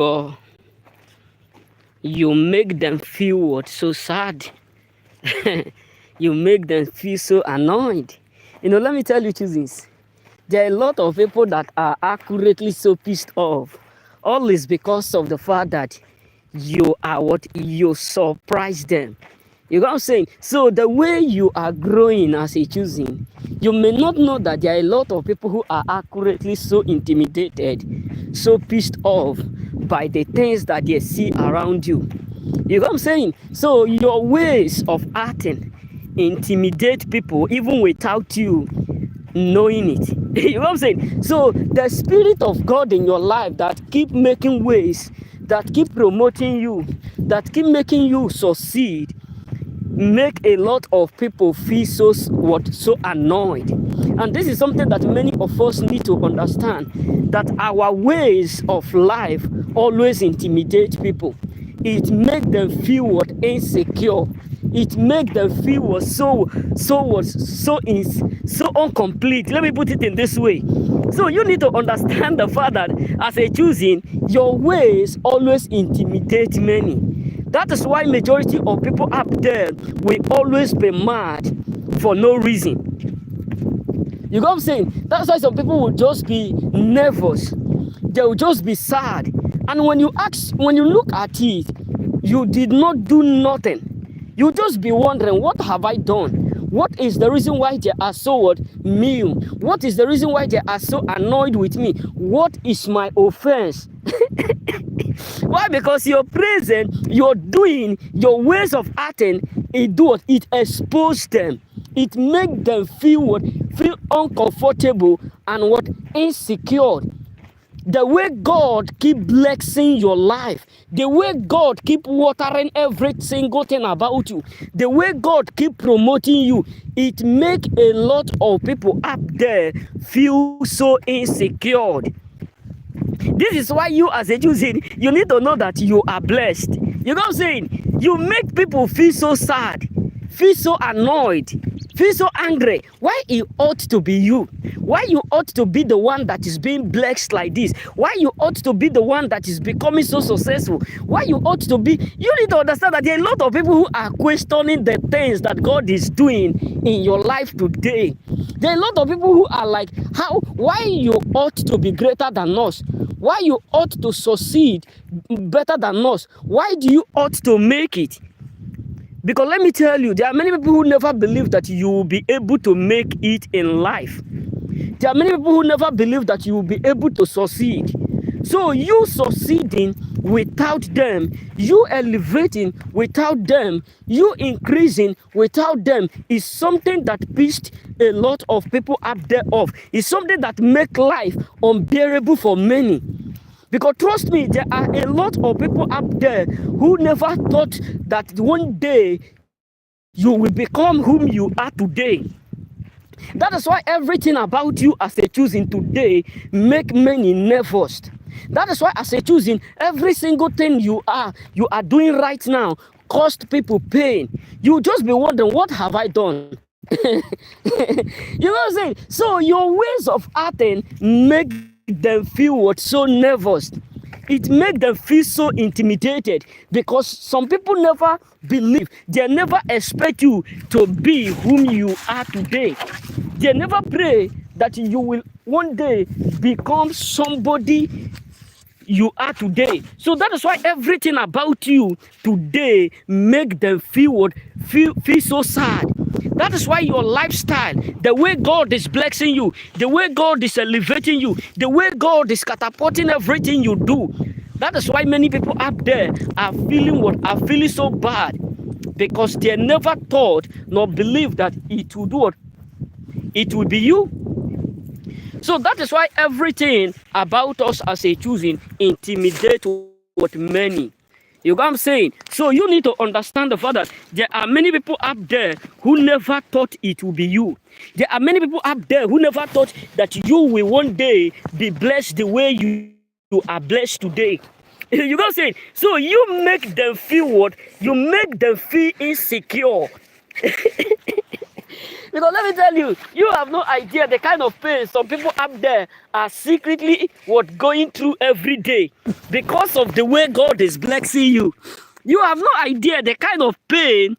or you make them feel what so sad. You make them feel so annoyed. Let me tell you two things. There are a lot of people that are accurately so pissed off. All is because of the fact that you are what you surprise them. You know what I'm saying? So the way you are growing as a choosing, you may not know that there are a lot of people who are accurately so intimidated, so pissed off by the things that they see around you. You know what I'm saying? So your ways of acting intimidate people even without you knowing it. You know what I'm saying? So the spirit of God in your life that keep making ways, that keep promoting you, that keep making you succeed, make a lot of people feel so annoyed. And this is something that many of us need to understand, that our ways of life always intimidate people. It makes them feel insecure. It makes them feel so incomplete. Let me put it in this way. So you need to understand the fact that as a choosing, your ways always intimidate many. That is why majority of people up there will always be mad for no reason. You know what I'm saying? That's why some people will just be nervous. They will just be sad. And when you look at it, you did not do nothing. You just be wondering, what have I done? What is the reason why they are so mean? What is the reason why they are so annoyed with me? What is my offense? Why? Because your present, your doing, your ways of acting, it exposes them. It makes them feel uncomfortable and insecure. The way God keep blessing your life, the way God keep watering every single thing about you, the way God keep promoting you, it make a lot of people up there feel so insecure. This is why you as a choosing, you need to know that you are blessed. You know what I'm saying? You make people feel so sad, feel so annoyed, feel so angry. Why it ought to be you? Why you ought to be the one that is being blessed like this? Why you ought to be the one that is becoming so successful? Why you ought to be? You need to understand that there are a lot of people who are questioning the things that God is doing in your life today. There are a lot of people who are like, why you ought to be greater than us? Why you ought to succeed better than us? Why do you ought to make it? Because let me tell you, there are many people who never believe that you will be able to make it in life. There are many people who never believe that you will be able to succeed. So you succeeding without them, you elevating without them, you increasing without them is something that pissed a lot of people up there off. It's something that make life unbearable for many. Because trust me, there are a lot of people up there who never thought that one day you will become whom you are today. That is why everything about you as a choosing today make many nervous. That is why as a choosing, every single thing you are doing right now cost people pain. You just be wondering, what have I done? You know what I'm saying? So your ways of acting make them feel so nervous. It makes them feel so intimidated because some people never believe, they never expect you to be whom you are today. They never pray that you will one day become somebody you are today. So that is why everything about you today make them feel so sad. That is why your lifestyle, the way God is blessing you, the way God is elevating you, the way God is catapulting everything you do. That is why many people up there are feeling so bad, because they never thought nor believed that it would do what? It will be you. So that is why everything about us as a choosing intimidate what many. You know what I'm saying? So you need to understand the fact that there are many people up there who never thought it would be you. There are many people up there who never thought that you will one day be blessed the way you are blessed today. You know what I'm saying? So you make them feel what? You make them feel insecure. Because let me tell you, you have no idea the kind of pain some people up there are secretly what going through every day because of the way God is blessing you. You have no idea the kind of pain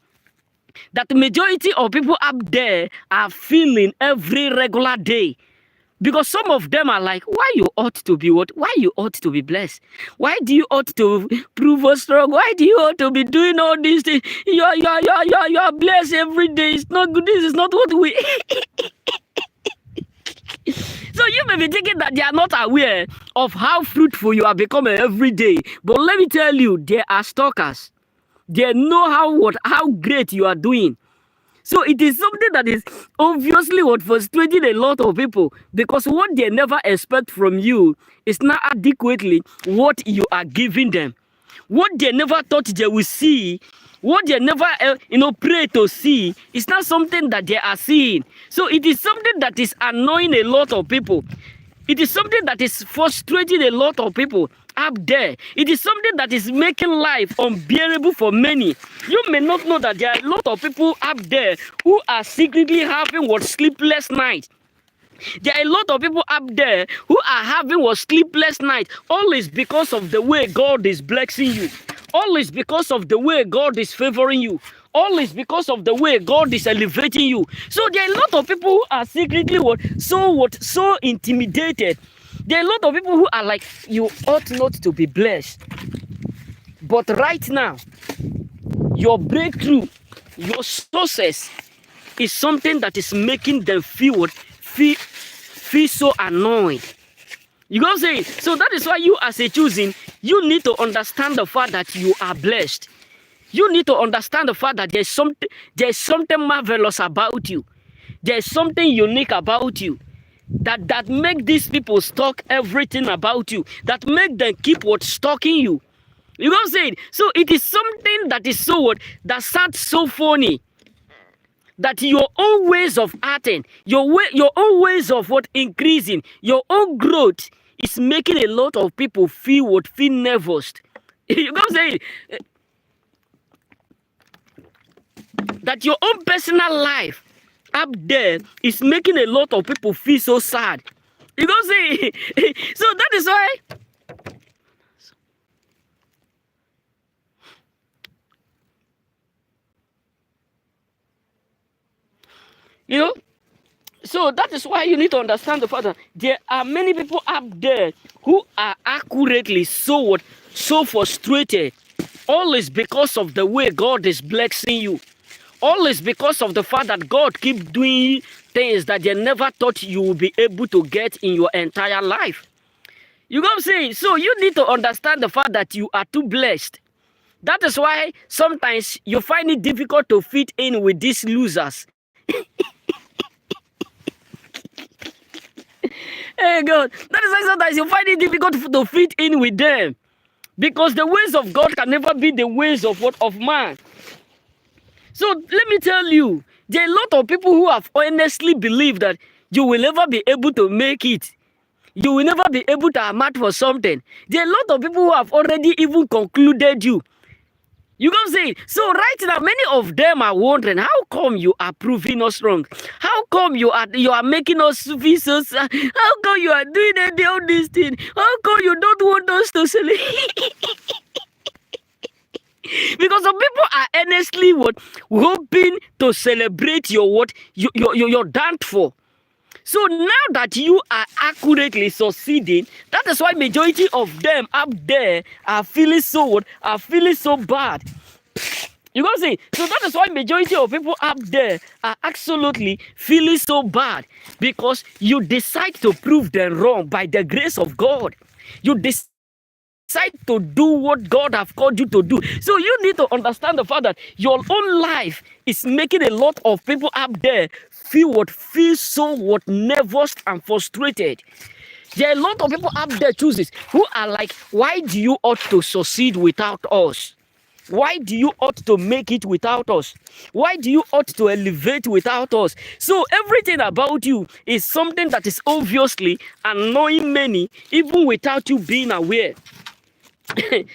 that the majority of people up there are feeling every regular day. Because some of them are like, why you ought to be what? Why you ought to be blessed? Why do you ought to prove us strong? Why do you ought to be doing all these things? You're blessed every day. It's not good. This is not what we... So you may be thinking that they are not aware of how fruitful you are becoming every day. But let me tell you, they are stalkers. They know how great you are doing. So it is something that is obviously what frustrating a lot of people, because what they never expect from you is not adequately what you are giving them. What they never thought they will see, what they never pray to see, is not something that they are seeing. So it is something that is annoying a lot of people. It is something that is frustrating a lot of people up there. It is something that is making life unbearable for many. You may not know that there are a lot of people up there who are secretly having what sleepless nights. There are a lot of people up there who are having what sleepless night. All is because of the way God is blessing you. All is because of the way God is favoring you. All is because of the way God is elevating you. So there are a lot of people who are secretly so intimidated. There are a lot of people who are like, you ought not to be blessed. But right now, your breakthrough, your success is something that is making them feel so annoyed. You go say, so that is why you as a choosing, you need to understand the fact that you are blessed. You need to understand the fact that there's something marvelous about you. There's something unique about you. That make these people stalk everything about you. That make them keep stalking you. You know what I'm saying? So it is something that is that sounds so funny. That your own ways of acting, your own ways of increasing, your own growth is making a lot of people feel nervous. You know what I'm saying? That your own personal life up there is making a lot of people feel so sad. You know what I'm saying? So that is why. You know? So that is why you need to understand the fact that there are many people up there who are accurately so frustrated. All is because of the way God is blessing you. All is because of the fact that God keeps doing things that they never thought you would be able to get in your entire life. You know what I'm saying? So you need to understand the fact that you are too blessed. That is why sometimes you find it difficult to fit in with these losers. Hey God, that is why sometimes you find it difficult to fit in with them. Because the ways of God can never be the ways of man. So let me tell you, there are a lot of people who have honestly believed that you will never be able to make it. You will never be able to amount for something. There are a lot of people who have already even concluded you. You know what I'm saying? So right now, many of them are wondering, how come you are proving us wrong? How come you are making us feel so sad? How come you are doing all these things? How come you don't want us to celebrate? Because some people are earnestly hoping to celebrate your downfall. So now that you are accurately succeeding, that is why majority of them up there are feeling so bad. You know what I'm saying? So that is why majority of people up there are absolutely feeling so bad, because you decide to prove them wrong by the grace of God. You decide to do what God have called you to do. So you need to understand the fact that your own life is making a lot of people up there feel so nervous and frustrated. There are a lot of people up there chooses who are like, why do you ought to succeed without us? Why do you ought to make it without us? Why do you ought to elevate without us? So everything about you is something that is obviously annoying many, even without you being aware. You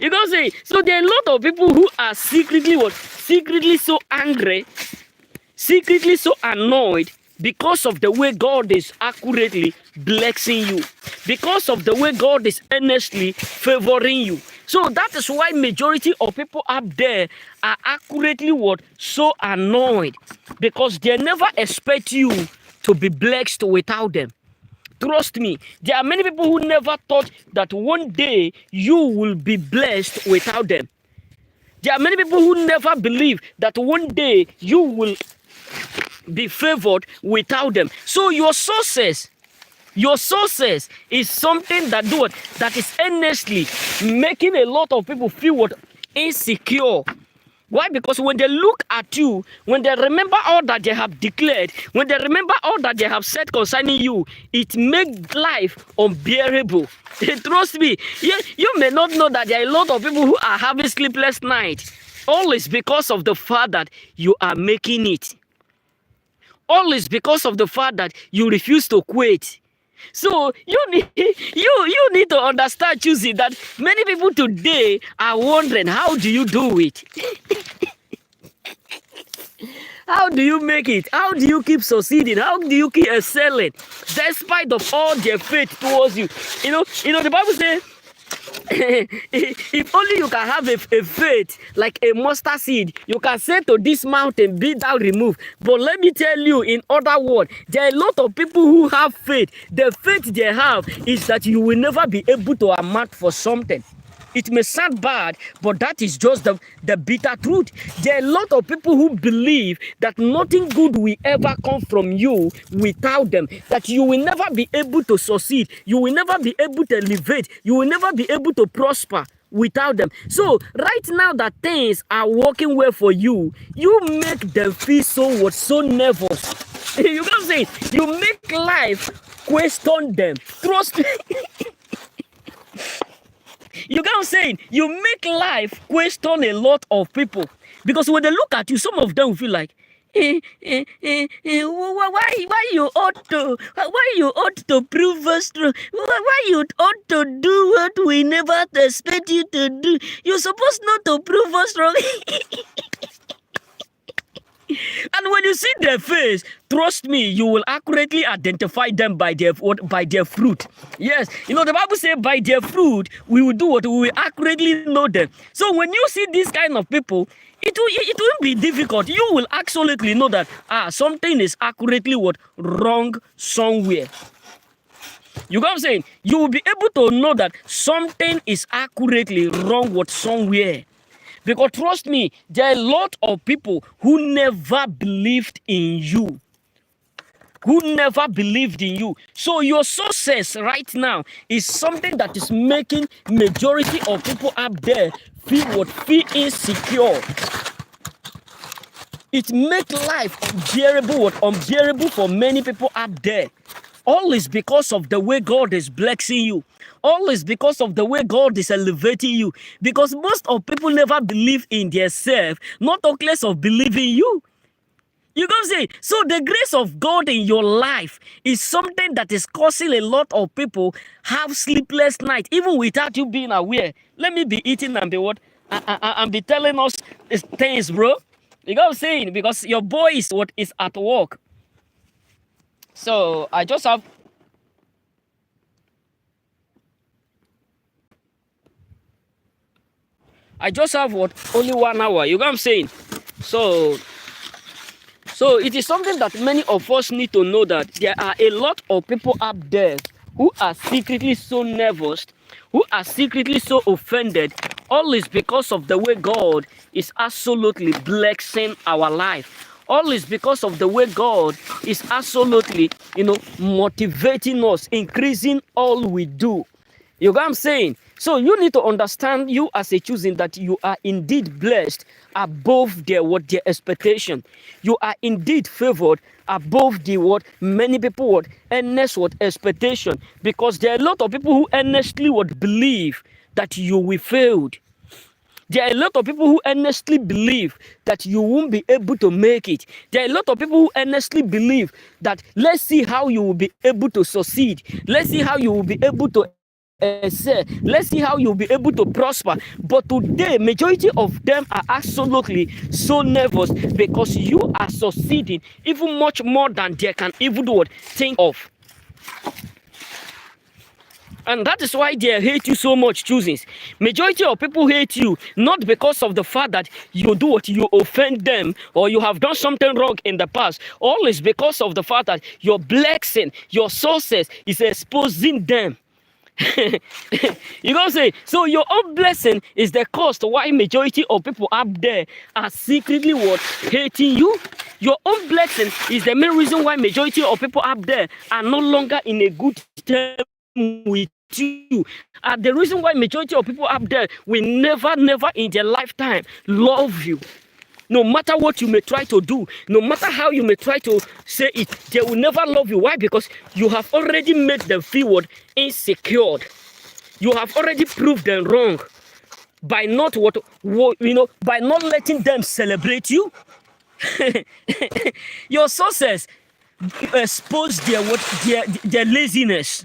know what I'm saying? So there are a lot of people who are secretly so angry secretly so annoyed because of the way God is accurately blessing you, because of the way God is earnestly favoring you. So that is why majority of people up there are accurately what? So annoyed, because they never expect you to be blessed without them. Trust me, there are many people who never thought that one day you will be blessed without them. There are many people who never believe that one day you will be favored without them. So your success is something that do what? That is earnestly making a lot of people feel what? Insecure. Why? Because when they look at you, when they remember all that they have declared, when they remember all that they have said concerning you, it makes life unbearable. Trust me, you may not know that there are a lot of people who are having sleepless nights. All is because of the fact that you are making it. All is because of the fact that you refuse to quit. So you need to understand, choosing that many people today are wondering, how do you do it? How do you make it? How do you keep succeeding? How do you keep excelling despite of all their faith towards you? You know the Bible says, if only you can have a faith like a mustard seed, you can say to this mountain, be thou removed. But let me tell you, in other words, there are a lot of people who have faith. The faith they have is that you will never be able to amount for something. It may sound bad, but that is just the bitter truth. There are a lot of people who believe that nothing good will ever come from you without them, that you will never be able to succeed, you will never be able to elevate, you will never be able to prosper without them. So right now that things are working well for you, you make them feel so nervous. You know what I'm saying? You make life question them. Trust me. You get what I'm saying? You make life question a lot of people, because when they look at you, some of them will feel like, why you ought to prove us true? Why you ought to do what we never expect you to do? You're supposed not to prove us wrong. And when you see their face, trust me, you will accurately identify them by their fruit. Yes, you know the Bible says by their fruit we will do what? We will accurately know them. So when you see these kind of people, it won't be difficult. You will absolutely know that something is accurately what? Wrong somewhere. You know what I'm saying? You will be able to know that something is accurately wrong what? Somewhere. Because trust me, there are a lot of people who never believed in you. So your success right now is something that is making majority of people up there feel insecure. It makes life unbearable for many people up there. All is because of the way God is blessing you. All is because of the way God is elevating you. Because most of people never believe in themselves, not talk less of believing you. You know what I'm saying? So the grace of God in your life is something that is causing a lot of people have sleepless nights, even without you being aware. Let me be eating and be what? And be telling us things, bro. You know what I'm saying? Because your boy is at work. So I just have what? Only 1 hour. You know what I'm saying? So it is something that many of us need to know, that there are a lot of people up there who are secretly so nervous, who are secretly so offended. All is because of the way God is absolutely blessing our life. All is because of the way God is absolutely, motivating us, increasing all we do. You know what I'm saying? So you need to understand, you as a choosing, that you are indeed blessed above their expectation. You are indeed favored above many people earnest expectation, because there are a lot of people who earnestly believe that you will fail. There are a lot of people who earnestly believe that you won't be able to make it. There are a lot of people who earnestly believe that let's see how you will be able to succeed. Let's see how you will be able to excel. Let's see how you'll be able to prosper. But today, majority of them are absolutely so nervous because you are succeeding even much more than they can even do think of. And that is why they hate you so much, choosings. Majority of people hate you not because of the fact that you do what you offend them or you have done something wrong in the past. All is because of the fact that your blessing, your sources is exposing them. You gonna say, so your own blessing is the cost why majority of people up there are secretly what hating you. Your own blessing is the main reason why majority of people up there are no longer in a good term with you. The reason why majority of people up there will never in their lifetime love you. No matter what you may try to do, no matter how you may try to say it, they will never love you. Why? Because you have already made them feel insecure. You have already proved them wrong by not by not letting them celebrate you. Your sources expose their laziness.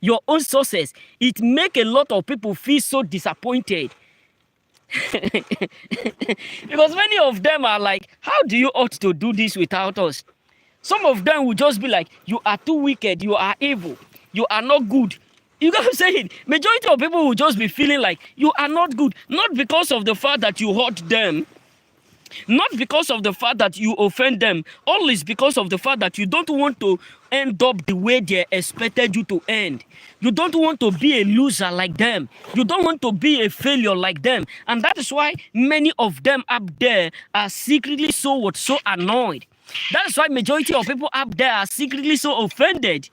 Your own sources, it make a lot of people feel so disappointed. Because many of them are like, how do you ought to do this without us? Some of them will just be like, you are too wicked, you are evil, you are not good. You got to say it. Majority of people will just be feeling like you are not good, not because of the fact that you hurt them, not because of the fact that you offend them, always because of the fact that you don't want to end up the way they expected you to end. You don't want to be a loser like them. You don't want to be a failure like them. And that is why many of them up there are secretly so annoyed. That is why majority of people up there are secretly so offended.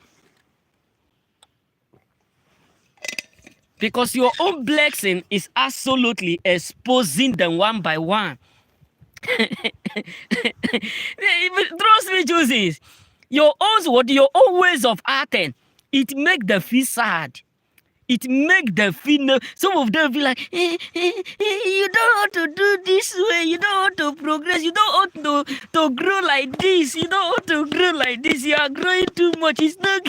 Because your own blessing is absolutely exposing them one by one. Trust me, chooses. Your own ways of acting, it make them feel sad. It make them feel. Some of them feel like, you don't want to do this way. You don't want to progress. You don't want to grow like this. You don't want to grow like this. You are growing too much. It's not.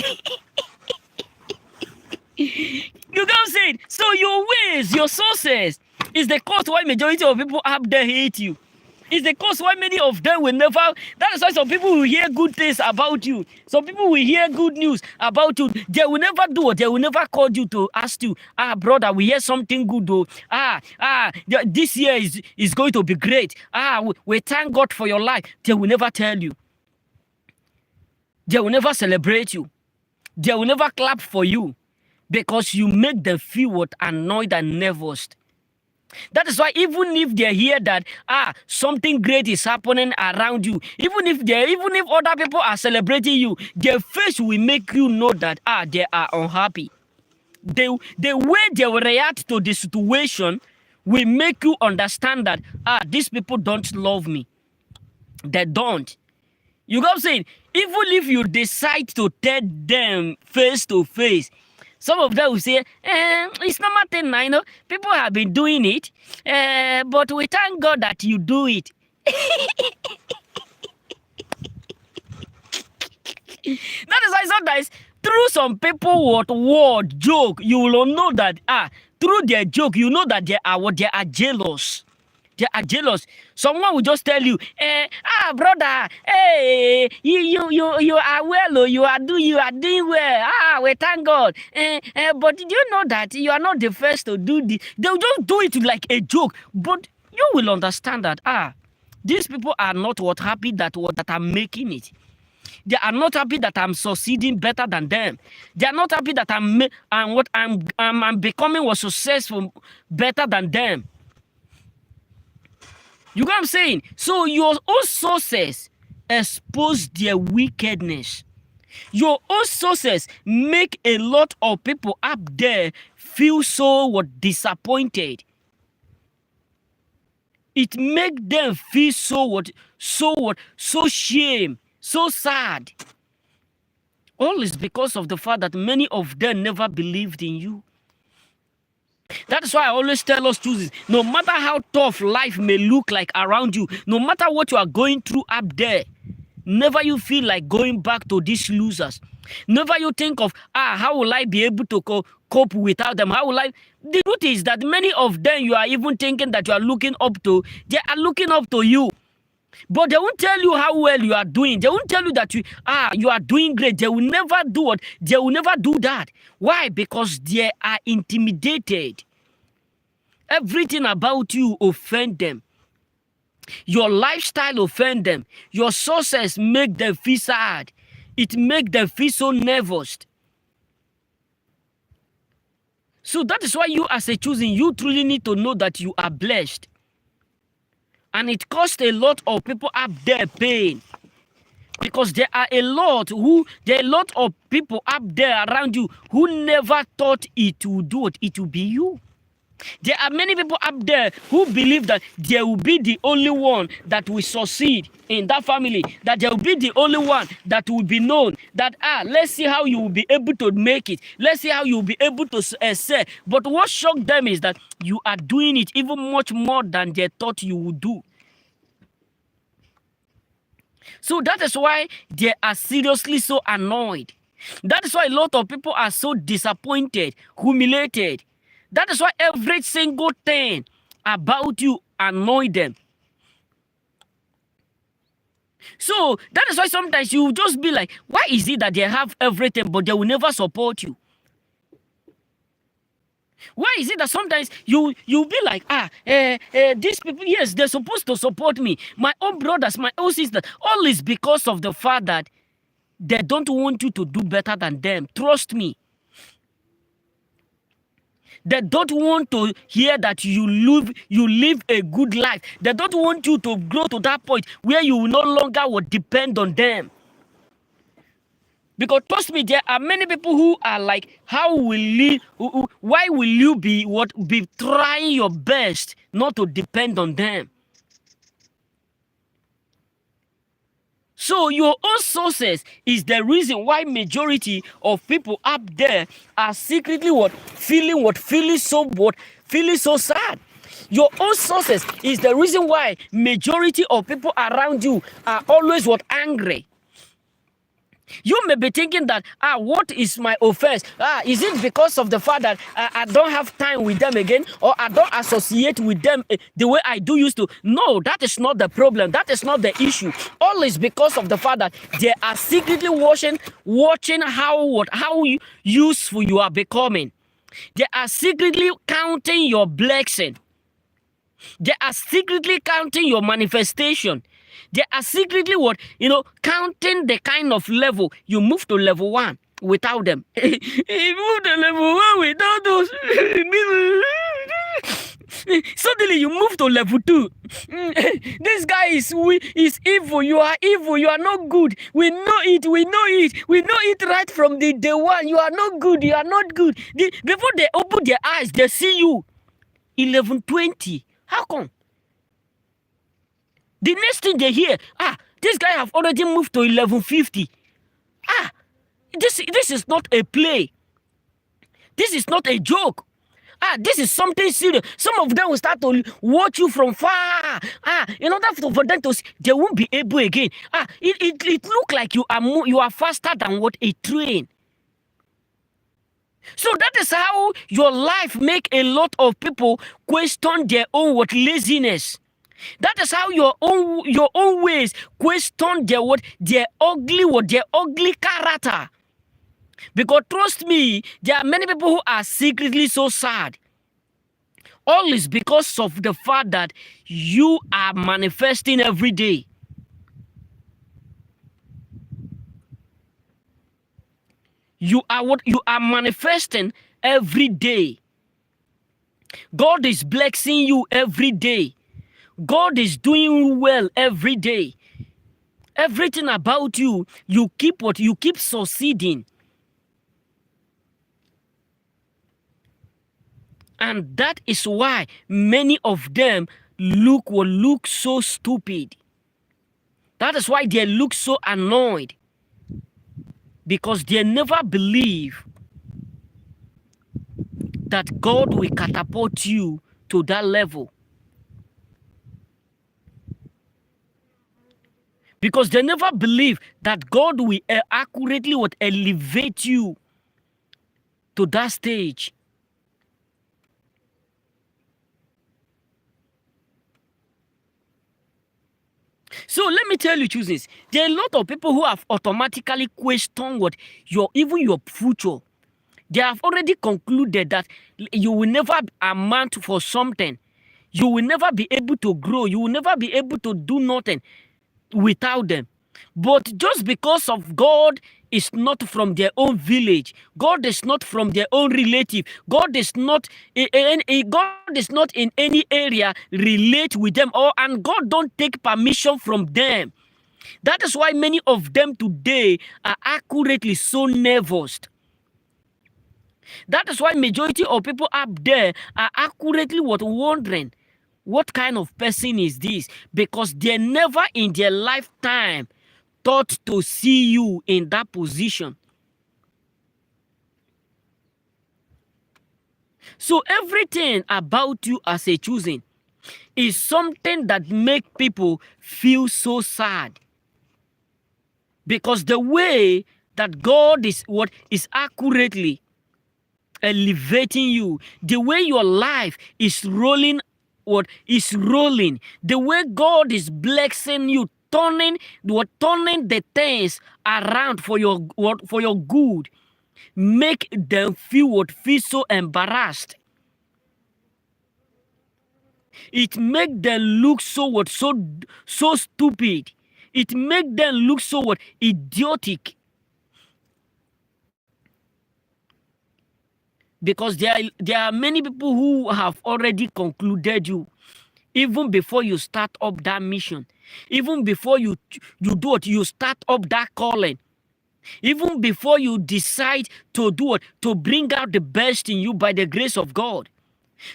You guys said so. Your ways, your sources, is the cause why majority of people up there hate you. It's the cause why many of them will never. That is why some people will hear good things about you. Some people will hear good news about you. They will never do it. They will never call you to ask you, brother, we hear something good though. This year is going to be great. We thank God for your life. They will never tell you. They will never celebrate you. They will never clap for you because you make them feel annoyed and nervous. That is why even if they hear that something great is happening around you, even if other people are celebrating you, their face will make you know that they are unhappy. The way they will react to the situation will make you understand that these people don't love me. They don't. You got what I'm saying? Even if you decide to tell them face to face, some of them will say, it's not my thing now, you know. People have been doing it, but we thank God that you do it. That is why sometimes through some people word joke, you will know that through their joke, you know that they are jealous. They are jealous. Someone will just tell you, brother, hey, you are well, or you are doing well. We thank God. But did you know that you are not the first to do this? They'll just do it like a joke. But you will understand that these people are not happy that I'm making it. They are not happy that I'm succeeding better than them. They are not happy that I'm becoming successful better than them. You know what I'm saying? So your own sources expose their wickedness. Your own sources make a lot of people up there feel so disappointed. It make them feel so shame, so sad. All is because of the fact that many of them never believed in you. That is why I always tell us chooses, no matter how tough life may look like around you, no matter what you are going through up there, never you feel like going back to these losers. Never you think of, how will I be able to cope without them? How will I? The truth is that many of them you are even thinking that you are looking up to, they are looking up to you. But they won't tell you how well you are doing. They won't tell you that you are doing great. They will never do what? They will never do that. Why? Because they are intimidated. Everything about you offend them. Your lifestyle offend them. Your success make them feel sad. It make them feel so nervous. So that is why you as a choosing, you truly need to know that you are blessed. And it costs a lot of people up there pain. Because there are a lot of people up there around you who never thought it would do it. It will be you. There are many people up there who believe that they will be the only one that will succeed in that family, that they will be the only one that will be known, that, let's see how you will be able to make it. Let's see how you will be able to sell. But what shocked them is that you are doing it even much more than they thought you would do. So that is why they are seriously so annoyed. That is why a lot of people are so disappointed, humiliated. That is why every single thing about you annoys them. So that is why sometimes you just be like, why is it that they have everything but they will never support you? Why is it that sometimes you'll be like, these people, yes, they're supposed to support me. My own brothers, my own sisters, all is because of the fact that they don't want you to do better than them. Trust me. They don't want to hear that you live a good life. They don't want you to grow to that point where you no longer will depend on them. Because trust me, there are many people who are like, why will you be trying your best not to depend on them? So your own sources is the reason why majority of people up there are secretly feeling so sad. Your own sources is the reason why majority of people around you are always angry. You may be thinking that, what is my offense? Is it because of the fact that I don't have time with them again, or I don't associate with them the way I do used to? No, that is not the problem. That is not the issue. All is because of the fact that they are secretly watching how useful you are becoming. They are secretly counting your blessing. They are secretly counting your manifestation. They are secretly counting the kind of level you move to level 1 without them. You move to level 1 without those. Suddenly you move to level 2. This guy is evil. You are evil. You are not good. We know it. We know it. We know it right from the day one. You are not good. You are not good. Before they open their eyes, they see you 1120. How come? The next thing they hear, this guy have already moved to 1150. This is not a play. This is not a joke. This is something serious. Some of them will start to watch you from far. In order for them to see, they won't be able again. It look like you are faster than a train. So that is how your life make a lot of people question their own laziness. That is how your own ways question their ugly character. Because trust me, there are many people who are secretly so sad. All is because of the fact that you are manifesting every day. You are manifesting every day. God is blessing you every day. God is doing well every day. Everything about you, you keep succeeding. And that is why many of them look so stupid. That is why they look so annoyed. Because they never believe that God will catapult you to that level. because they never believe that God will accurately would elevate you to that stage. So let me tell you, choosings. There are a lot of people who have automatically questioned what even your future. They have already concluded that you will never amount for something. You will never be able to grow. You will never be able to do nothing without them. But just because of God is not from their own village, God is not from their own relative, God is not in any area relate with them, and God don't take permission from them. That is why many of them today are accurately so nervous. That is why majority of people up there are accurately wondering what kind of person is this, because they never in their lifetime thought to see you in that position. So everything about you as a choosing is something that make people feel so sad, because the way that God is accurately elevating you, the way your life is rolling, the way God is blessing you, turning the things around for your good, make them feel so embarrassed. It make them look so stupid. It make them look so idiotic. Because there are many people who have already concluded you even before you start up that mission, even before you do it, you start up that calling, even before you decide to do it, to bring out the best in you by the grace of God.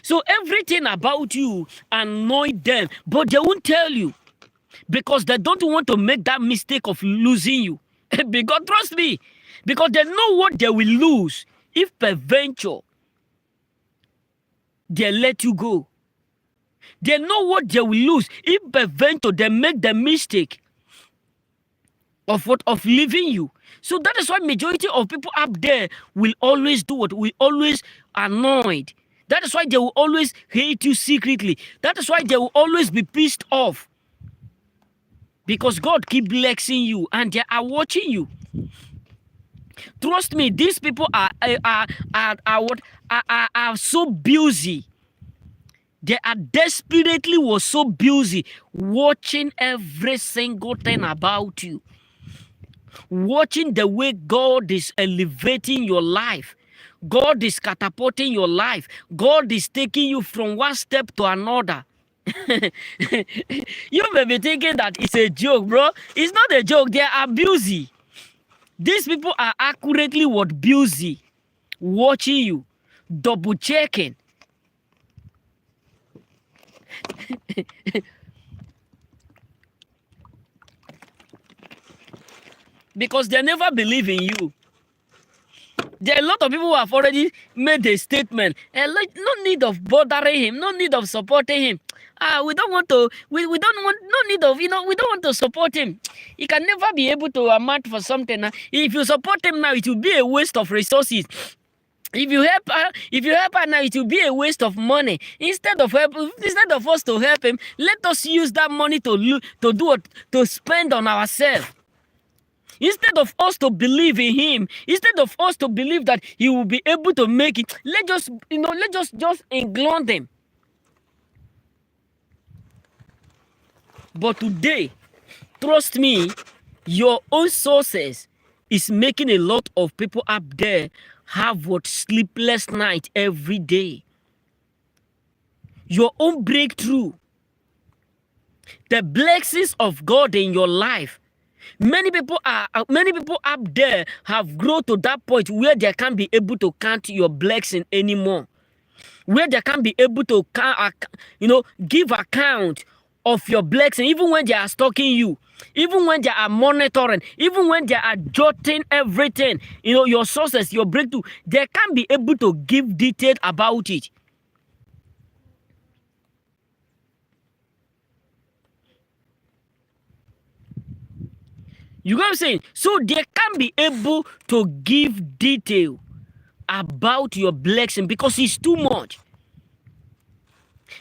So everything about you annoy them, but they won't tell you because they don't want to make that mistake of losing you. Because trust me, because they know what they will lose if peradventure they let you go. They know what they will lose if peradventure they make the mistake of leaving you. So that is why majority of people up there will always do what? Will always annoyed. That is why they will always hate you secretly. That is why they will always be pissed off. Because God keep blessing you and they are watching you. Trust me, these people are so busy. They are desperately so busy watching every single thing about you. Watching the way God is elevating your life. God is catapulting your life. God is taking you from one step to another. You may be thinking that it's a joke, bro. It's not a joke. They are busy. These people are accurately busy, watching you, double checking. Because they never believe in you. There are a lot of people who have already made a statement. No need of bothering him, no need of supporting him. We don't want to, we don't want, no need of, we don't want to support him. He can never be able to amount for something. If you support him now, it will be a waste of resources. If you help her now, it will be a waste of money. Instead of us to help him, let us use that money to spend on ourselves. Instead of us to believe in him, instead of us to believe that he will be able to make it, let's just include him. But today, trust me, your own sources is making a lot of people up there have sleepless night every day. Your own breakthrough, the blessings of God in your life. Many people up there have grown to that point where they can't be able to count your blessing anymore, where they can't be able to give account of your blessing, even when they are stalking you, even when they are monitoring, even when they are jotting everything, your sources, your breakthrough, they can't be able to give detail about it. You know what I'm saying? So they can't be able to give detail about your blessing because it's too much.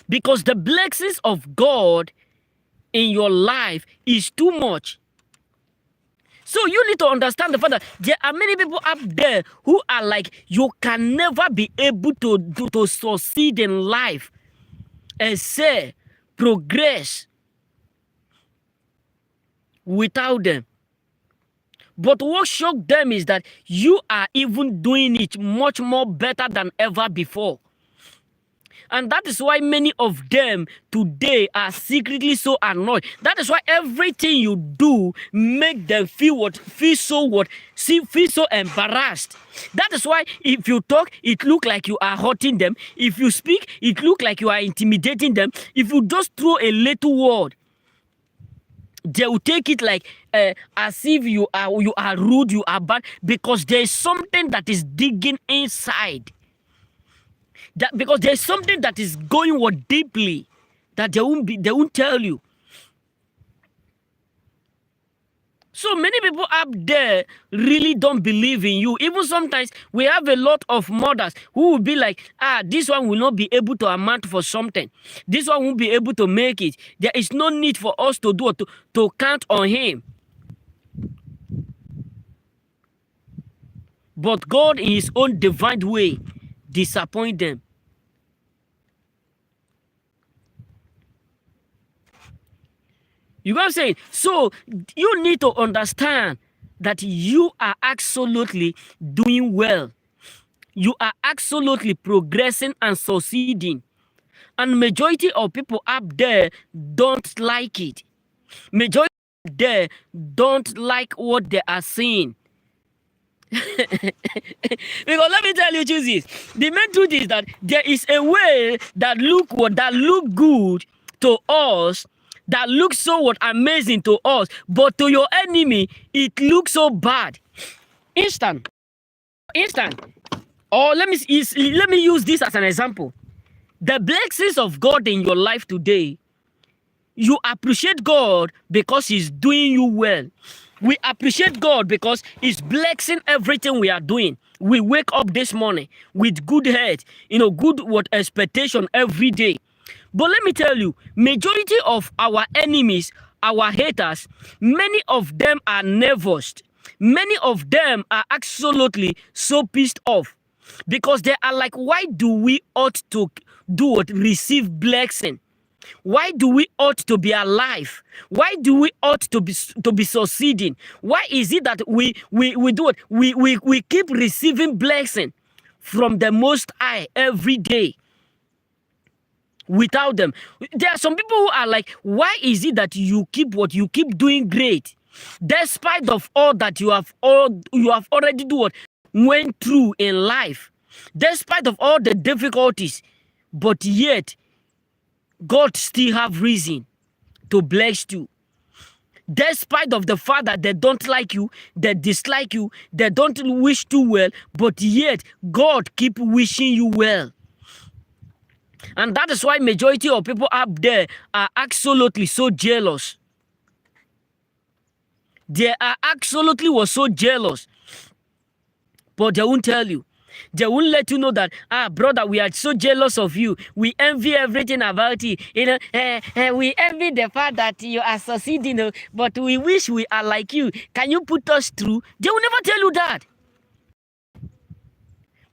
Because the blessings of God in your life is too much. So you need to understand the fact that there are many people up there who are like, you can never be able to succeed in life, excel, progress without them. But what shocked them is that you are even doing it much more better than ever before. And that is why many of them today are secretly so annoyed. That is why everything you do make them feel so embarrassed. That is why if you talk, it look like you are hurting them. If you speak, it look like you are intimidating them. If you just throw a little word, they will take it like as if you are rude, you are bad, because there is something that is digging inside. That because there's something that is going deeply that they won't tell you. So many people up there really don't believe in you. Even sometimes we have a lot of mothers who will be like, this one will not be able to amount for something. This one won't be able to make it. There is no need for us to count on him. But God in his own divine way disappoint them. You know what I'm saying? So you need to understand that you are absolutely doing well. You are absolutely progressing and succeeding. And majority of people up there don't like it. Majority up there don't like what they are seeing. Because let me tell you, chooses. The main truth is that there is a way that look good to us, that looks so amazing to us, but to your enemy it looks so bad. Instant. Or let me use this as an example. The blessings of God in your life today, you appreciate God because he's doing you well. We appreciate God because he's blessing everything we are doing. We wake up this morning with good health, good expectation every day. But let me tell you, majority of our enemies, our haters, many of them are nervous. Many of them are absolutely so pissed off because they are like, why do we ought to receive blessing? Why do we ought to be alive? Why do we ought to be succeeding? Why is it that we do it? We keep receiving blessing from the Most High every day without them? There are some people who are like, why is it that you keep doing great despite of all that you have already went through in life, despite of all the difficulties, but yet God still have reason to bless you. Despite of the fact that they don't like you, they dislike you, they don't wish too well, but yet God keep wishing you well. And that is why majority of people up there are absolutely so jealous. They are absolutely so jealous. But they won't tell you. They won't let you know that, brother, we are so jealous of you. We envy everything about you. We envy the fact that you are succeeding, but we wish we are like you. Can you put us through? They will never tell you that.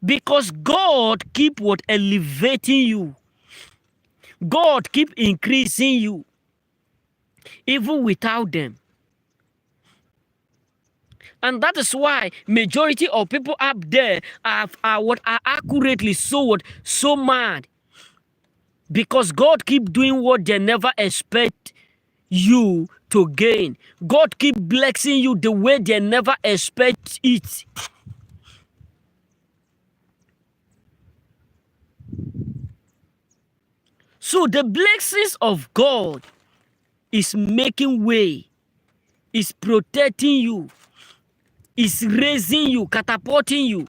Because God keep elevating you. God keep increasing you. Even without them. And that is why majority of people up there are accurately so mad. Because God keep doing what they never expect you to gain. God keep blessing you the way they never expect it. So the blessings of God is making way, is protecting you, is raising you, catapulting you,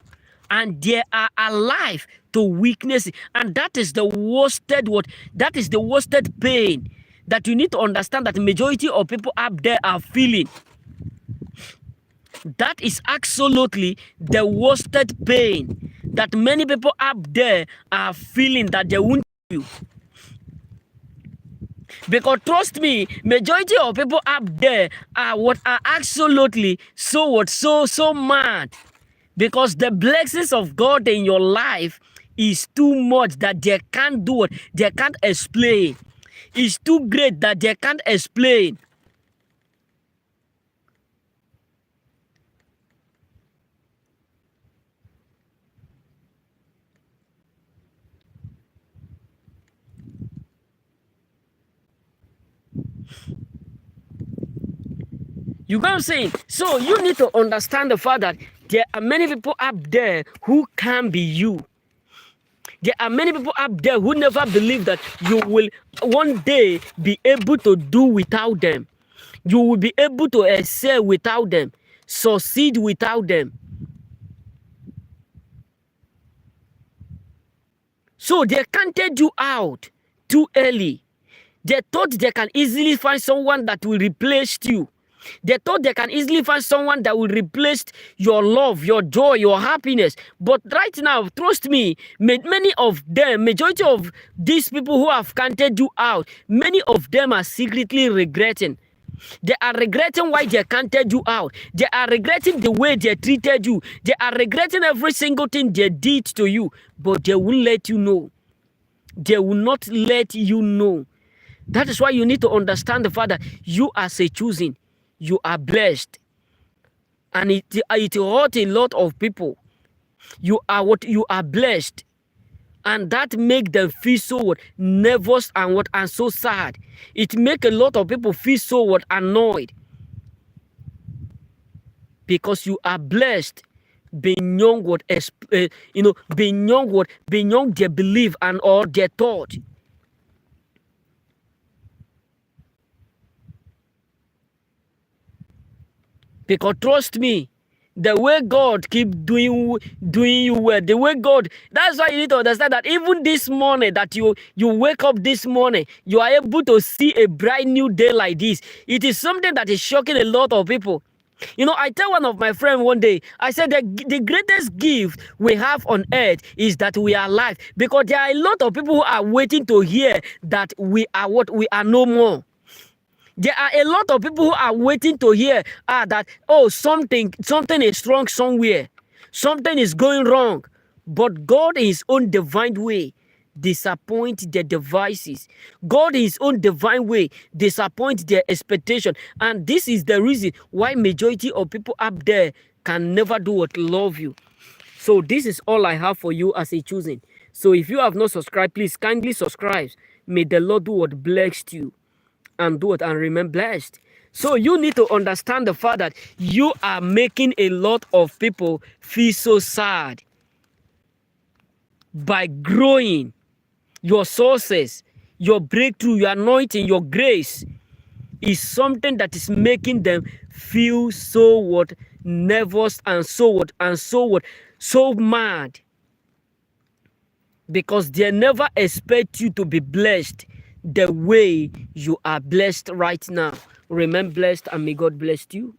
and they are alive to weakness. And that is the worsted pain that you need to understand that the majority of people up there are feeling. That is absolutely the worsted pain that many people up there are feeling that they won't you. Because trust me, majority of people up there are absolutely so mad. Because the blessings of God in your life is too much that they can't do it. They can't explain. It's too great that they can't explain. You get what I'm saying? So you need to understand the fact that there are many people up there who can be you. There are many people up there who never believe that you will one day be able to do without them. You will be able to excel without them, succeed without them. So they counted you out too early. They thought they can easily find someone that will replace you. They thought they can easily find someone that will replace your love, your joy, your happiness. But right now, trust me, many of them, majority of these people who have counted you out, many of them are secretly regretting. They are regretting why they counted you out. They are regretting the way they treated you. They are regretting every single thing they did to you. But they will let you know. They will not let you know. That is why you need to understand the fact that you are a choosing. You are blessed. And it hurt a lot of people. You are blessed. And that make them feel so nervous and so sad. It make a lot of people feel so annoyed. Because you are blessed beyond beyond their belief and or their thought. Because trust me, the way God keep doing you well, the way God, that's why you need to understand that even this morning that you wake up this morning, you are able to see a bright new day like this. It is something that is shocking a lot of people. You know, I tell one of my friends one day, I said the greatest gift we have on earth is that we are alive. Because there are a lot of people who are waiting to hear that we are no more. There are a lot of people who are waiting to hear that, oh, something is wrong somewhere. Something is going wrong. But God in his own divine way disappoint their devices. God in his own divine way disappoint their expectation. And this is the reason why majority of people up there can never do what love you. So this is all I have for you as a choosing. So if you have not subscribed, please kindly subscribe. May the Lord do what blessed you and do it and remain blessed. So you need to understand the fact that you are making a lot of people feel so sad by growing your sources, your breakthrough, your anointing, your grace is something that is making them feel so nervous and so mad, because they never expect you to be blessed the way you are blessed right now. Remain blessed and may God bless you.